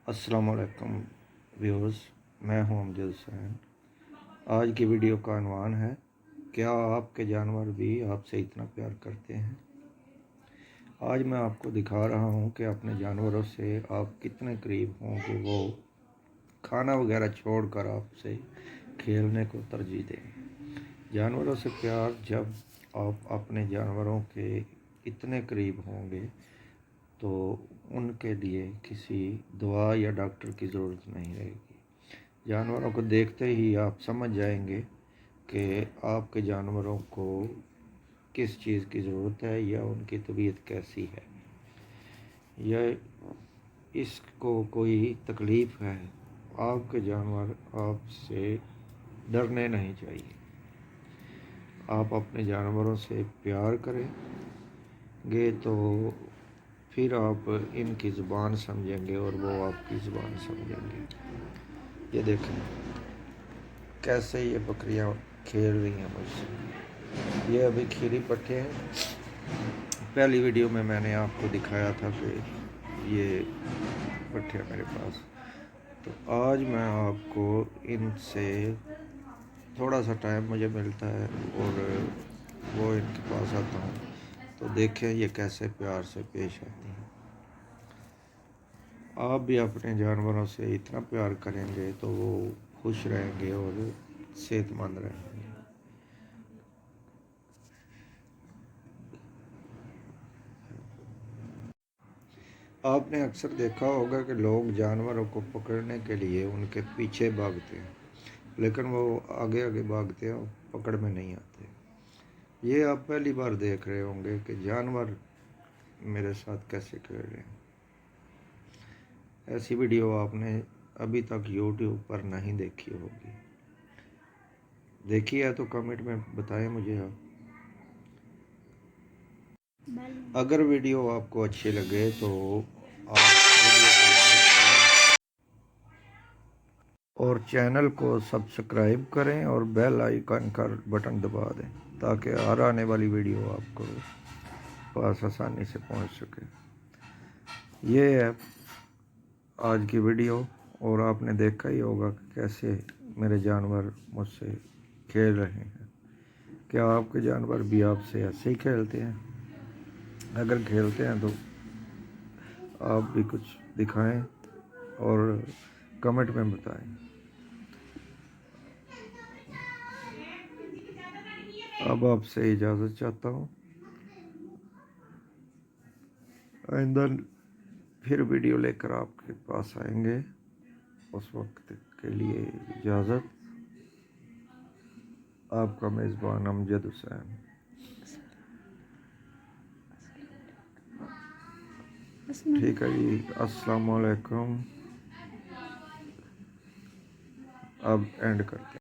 अस्सलाम वालेकुम व्यूअर्स, मैं हूं अमजद हुसैन। आज की वीडियो का अनवान है, क्या आपके जानवर भी आपसे इतना प्यार करते हैं। आज मैं आपको दिखा रहा हूं कि अपने जानवरों से आप कितने करीब हों कि वो खाना वगैरह छोड़कर आपसे खेलने को तरजीह दें। जानवरों से प्यार, जब आप अपने जानवरों के इतने करीब होंगे तो उनके लिए किसी दवा या डॉक्टर की ज़रूरत नहीं रहेगी। जानवरों को देखते ही आप समझ जाएंगे कि आपके जानवरों को किस चीज़ की ज़रूरत है या उनकी तबीयत कैसी है, या इसको कोई तकलीफ़ है। आपके जानवर आपसे डरने नहीं चाहिए। आप अपने जानवरों से प्यार करेंगे तो फिर आप इनकी ज़ुबान समझेंगे और वो आपकी ज़ुबान समझेंगे। ये देखें कैसे ये बकरियां खेल रही हैं मुझसे। ये अभी खीरी पट्टे हैं। पहली वीडियो में मैंने आपको दिखाया था कि ये पट्टे हैं मेरे पास। तो आज मैं आपको इनसे थोड़ा सा टाइम मुझे मिलता है और वो इनके पास आता हूँ, तो देखें ये कैसे प्यार से पेश आती हैं। आप भी अपने जानवरों से इतना प्यार करेंगे तो वो खुश रहेंगे और सेहतमंद रहेंगे। आपने अक्सर देखा होगा कि लोग जानवरों को पकड़ने के लिए उनके पीछे भागते हैं, लेकिन वो आगे आगे भागते हैं और पकड़ में नहीं आते। ये आप पहली बार देख रहे होंगे कि जानवर मेरे साथ कैसे खेल रहे हैं। ऐसी वीडियो आपने अभी तक YouTube पर नहीं देखी होगी। देखी है तो कमेंट में बताएं मुझे आप। अगर वीडियो आपको अच्छी लगे तो आप वीडियो को लाइक करें और चैनल को सब्सक्राइब करें और बेल आइकन का बटन दबा दें ताकि हर आने वाली वीडियो आपको पास आसानी से पहुंच सके। ये है आज की वीडियो, और आपने देखा ही होगा कि कैसे मेरे जानवर मुझसे खेल रहे हैं। क्या आपके जानवर भी आपसे ऐसे ही खेलते हैं? अगर खेलते हैं तो आप भी कुछ दिखाएं और कमेंट में बताएं। अब आपसे इजाज़त चाहता हूँ। आइंदा फिर वीडियो लेकर आपके पास आएंगे। उस वक्त के लिए इजाज़त। आपका मेज़बान अमजद हुसैन। ठीक है जी, अस्सलाम वालेकुम। अब एंड करते हैं।